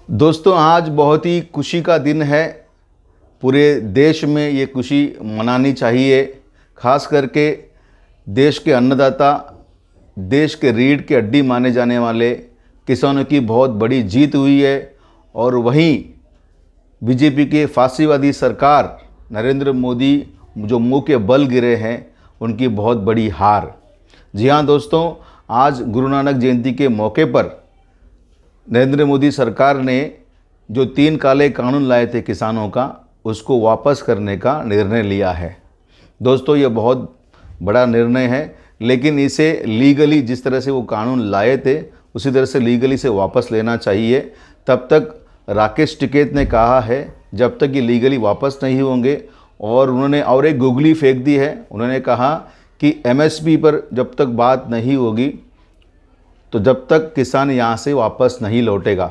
दोस्तों, आज बहुत ही खुशी का दिन है। पूरे देश में ये खुशी मनानी चाहिए। खास करके देश के अन्नदाता, देश के रीढ़ की हड्डी माने जाने वाले किसानों की बहुत बड़ी जीत हुई है। और वहीं बीजेपी के फांसीवादी सरकार नरेंद्र मोदी जो मुंह के बल गिरे हैं, उनकी बहुत बड़ी हार। जी हाँ दोस्तों, आज गुरु नानक जयंती के मौके पर नरेंद्र मोदी सरकार ने जो 3 काले कानून लाए थे किसानों का, उसको वापस करने का निर्णय लिया है। दोस्तों, ये बहुत बड़ा निर्णय है, लेकिन इसे लीगली जिस तरह से वो कानून लाए थे उसी तरह से लीगली से वापस लेना चाहिए। तब तक राकेश टिकैत ने कहा है, जब तक ये लीगली वापस नहीं होंगे। और उन्होंने और एक गुगली फेंक दी है। उन्होंने कहा कि एमएसपी पर जब तक बात नहीं होगी तो जब तक किसान यहाँ से वापस नहीं लौटेगा।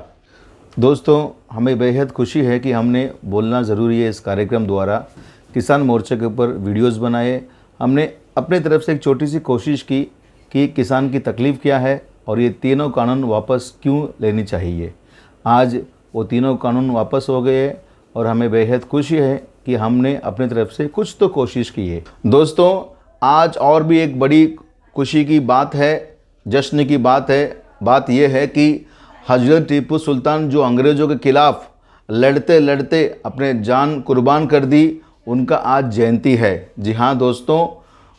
दोस्तों, हमें बेहद खुशी है कि हमने बोलना ज़रूरी है इस कार्यक्रम द्वारा किसान मोर्चे के ऊपर वीडियोस बनाए। हमने अपने तरफ से एक छोटी सी कोशिश की कि किसान की तकलीफ़ क्या है और ये तीनों कानून वापस क्यों लेनी चाहिए। आज वो तीनों कानून वापस हो गए हैं और हमें बेहद खुशी है कि हमने अपनी तरफ से कुछ तो कोशिश की है। दोस्तों, आज और भी एक बड़ी खुशी की बात है, जश्न की बात है। बात यह है कि हज़रत टीपू सुल्तान जो अंग्रेज़ों के ख़िलाफ़ लड़ते लड़ते अपने जान कुर्बान कर दी, उनका आज जयंती है। जी हाँ दोस्तों,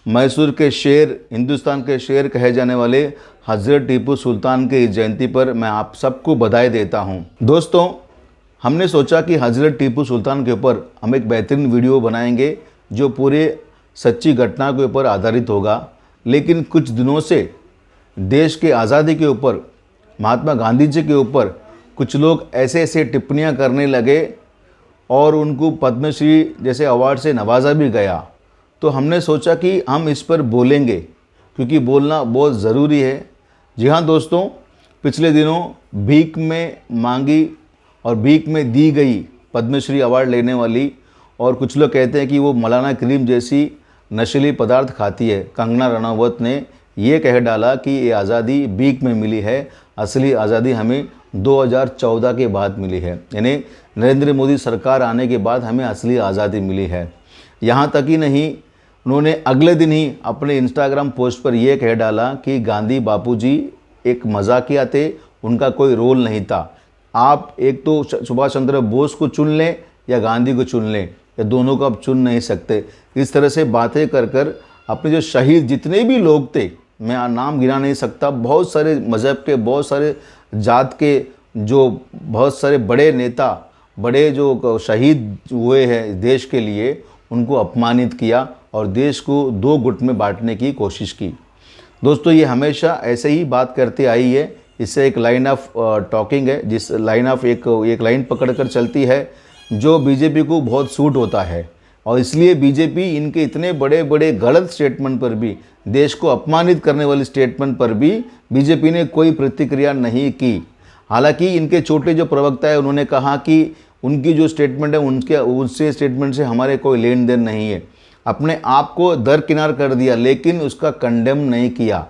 मैसूर के शेर, हिंदुस्तान के शेर कहे जाने वाले हज़रत टीपू सुल्तान के जयंती पर मैं आप सबको बधाई देता हूँ। दोस्तों, हमने सोचा कि हज़रत टीपू सुल्तान के ऊपर हम एक बेहतरीन वीडियो बनाएंगे जो पूरे सच्ची घटना के ऊपर आधारित होगा। लेकिन कुछ दिनों से देश के आज़ादी के ऊपर, महात्मा गांधी जी के ऊपर कुछ लोग ऐसे ऐसे टिप्पणियां करने लगे और उनको पद्मश्री जैसे अवार्ड से नवाजा भी गया। तो हमने सोचा कि हम इस पर बोलेंगे क्योंकि बोलना बहुत ज़रूरी है। जी हाँ दोस्तों, पिछले दिनों भीख में मांगी और भीख में दी गई पद्मश्री अवार्ड लेने वाली, और कुछ लोग कहते हैं कि वो मौलाना करीम जैसी नशीली पदार्थ खाती है, कंगना रनावत ने ये कह डाला कि ये आज़ादी भीख में मिली है, असली आज़ादी हमें 2014 के बाद मिली है। यानी नरेंद्र मोदी सरकार आने के बाद हमें असली आज़ादी मिली है। यहाँ तक ही नहीं, उन्होंने अगले दिन ही अपने इंस्टाग्राम पोस्ट पर यह कह डाला कि गांधी बापूजी एक मजाकिया थे, उनका कोई रोल नहीं था। आप एक तो सुभाष चंद्र बोस को चुन लें या गांधी को चुन लें, या दोनों को आप चुन नहीं सकते। इस तरह से बातें कर कर अपने जो शहीद जितने भी लोग थे, मैं नाम गिना नहीं सकता, बहुत सारे मज़हब के, बहुत सारे जात के, जो बहुत सारे बड़े नेता, बड़े जो शहीद हुए हैं देश के लिए, उनको अपमानित किया और देश को 2 गुट में बांटने की कोशिश की। दोस्तों, ये हमेशा ऐसे ही बात करते आई है। इससे एक लाइन ऑफ टॉकिंग है, जिस लाइन ऑफ एक लाइन पकड़ कर चलती है जो बीजेपी को बहुत सूट होता है। और इसलिए बीजेपी इनके इतने बड़े बड़े गलत स्टेटमेंट पर भी, देश को अपमानित करने वाले स्टेटमेंट पर भी बीजेपी ने कोई प्रतिक्रिया नहीं की। हालांकि इनके छोटे जो प्रवक्ता है, उन्होंने कहा कि उनकी जो स्टेटमेंट है उससे स्टेटमेंट से हमारे कोई लेन देन नहीं है। अपने आप को दरकिनार कर दिया, लेकिन उसका कंडेम नहीं किया।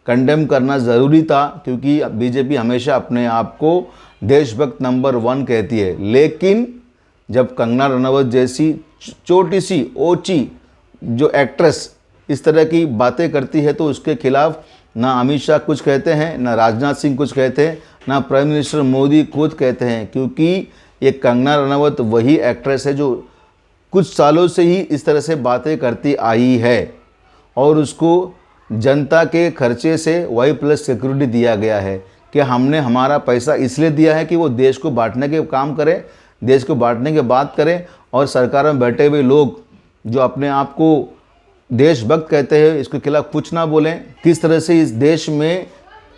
कंडेम करना ज़रूरी था क्योंकि बीजेपी हमेशा अपने आप को देशभक्त नंबर 1 कहती है। लेकिन जब कंगना रनावत जैसी छोटी सी ओची जो एक्ट्रेस इस तरह की बातें करती है, तो उसके खिलाफ ना अमित शाह कुछ कहते हैं, ना राजनाथ सिंह कुछ कहते हैं, ना प्राइम मिनिस्टर मोदी खुद कहते हैं। क्योंकि ये कंगना रनावत वही एक्ट्रेस है जो कुछ सालों से ही इस तरह से बातें करती आई है और उसको जनता के खर्चे से Y+ सिक्योरिटी दिया गया है कि हमने हमारा पैसा इसलिए दिया है कि वो देश को बांटने के काम करें, देश को बांटने की बात करें, और सरकार में बैठे हुए लोग जो अपने आप को देशभक्त कहते हैं, इसके खिलाफ कुछ ना बोलें। किस तरह से इस देश में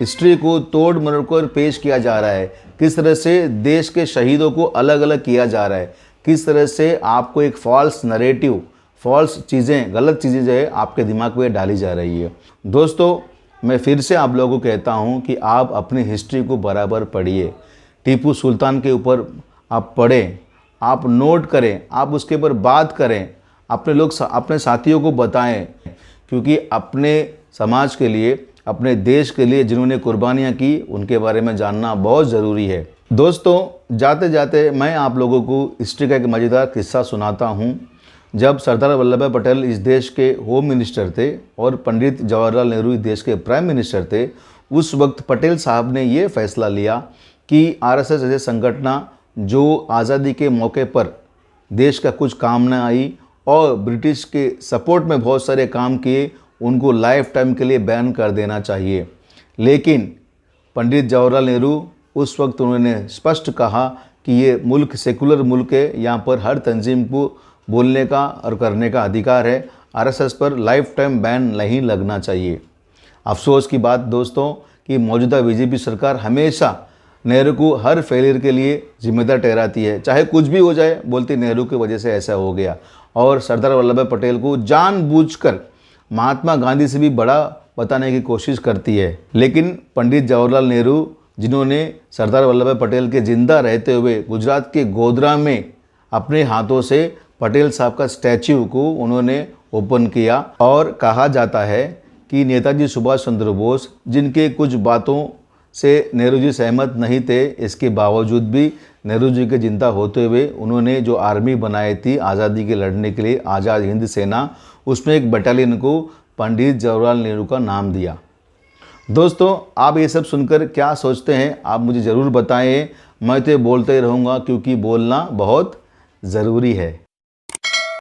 हिस्ट्री को तोड़ मरोड़ कर पेश किया जा रहा है, किस तरह से देश के शहीदों को अलग अलग किया जा रहा है, किस तरह से आपको एक फॉल्स नरेटिव, फॉल्स चीज़ें, गलत चीज़ें जो है आपके दिमाग में डाली जा रही है। दोस्तों, मैं फिर से आप लोगों को कहता हूँ कि आप अपनी हिस्ट्री को बराबर पढ़िए। टीपू सुल्तान के ऊपर आप पढ़ें, आप नोट करें, आप उसके ऊपर बात करें, अपने साथियों को बताएं, क्योंकि अपने समाज के लिए, अपने देश के लिए जिन्होंने कुर्बानियाँ की, उनके बारे में जानना बहुत ज़रूरी है। दोस्तों, जाते जाते मैं आप लोगों को हिस्ट्री का एक मज़ेदार किस्सा सुनाता हूँ। जब सरदार वल्लभ भाई पटेल इस देश के होम मिनिस्टर थे और पंडित जवाहरलाल नेहरू इस देश के प्राइम मिनिस्टर थे, उस वक्त पटेल साहब ने ये फैसला लिया कि आरएसएस जैसे संगठन जो आज़ादी के मौके पर देश का कुछ काम न आई और ब्रिटिश के सपोर्ट में बहुत सारे काम किए, उनको लाइफ टाइम के लिए बैन कर देना चाहिए। लेकिन पंडित जवाहरलाल नेहरू उस वक्त उन्होंने स्पष्ट कहा कि ये मुल्क सेकुलर मुल्क है, यहाँ पर हर तंजीम को बोलने का और करने का अधिकार है, आरएसएस पर लाइफ टाइम बैन नहीं लगना चाहिए। अफसोस की बात दोस्तों कि मौजूदा बीजेपी सरकार हमेशा नेहरू को हर फेलियर के लिए जिम्मेदार ठहराती है। चाहे कुछ भी हो जाए, बोलती नेहरू की वजह से ऐसा हो गया, और सरदार वल्लभ भाई पटेल को जानबूझकर महात्मा गांधी से भी बड़ा बताने की कोशिश करती है। लेकिन पंडित जवाहरलाल नेहरू, जिन्होंने सरदार वल्लभ भाई पटेल के जिंदा रहते हुए गुजरात के गोधरा में अपने हाथों से पटेल साहब का स्टैच्यू को उन्होंने ओपन किया, और कहा जाता है कि नेताजी सुभाष चंद्र बोस, जिनके कुछ बातों से नेहरू जी सहमत नहीं थे, इसके बावजूद भी नेहरू जी के जिंदा होते हुए उन्होंने जो आर्मी बनाई थी आज़ादी के लड़ने के लिए, आज़ाद हिंद सेना, उसमें एक बटालियन को पंडित जवाहरलाल नेहरू का नाम दिया। दोस्तों, आप ये सब सुनकर क्या सोचते हैं, आप मुझे ज़रूर बताएं। मैं तो बोलते ही रहूँगा, क्योंकि बोलना बहुत ज़रूरी है।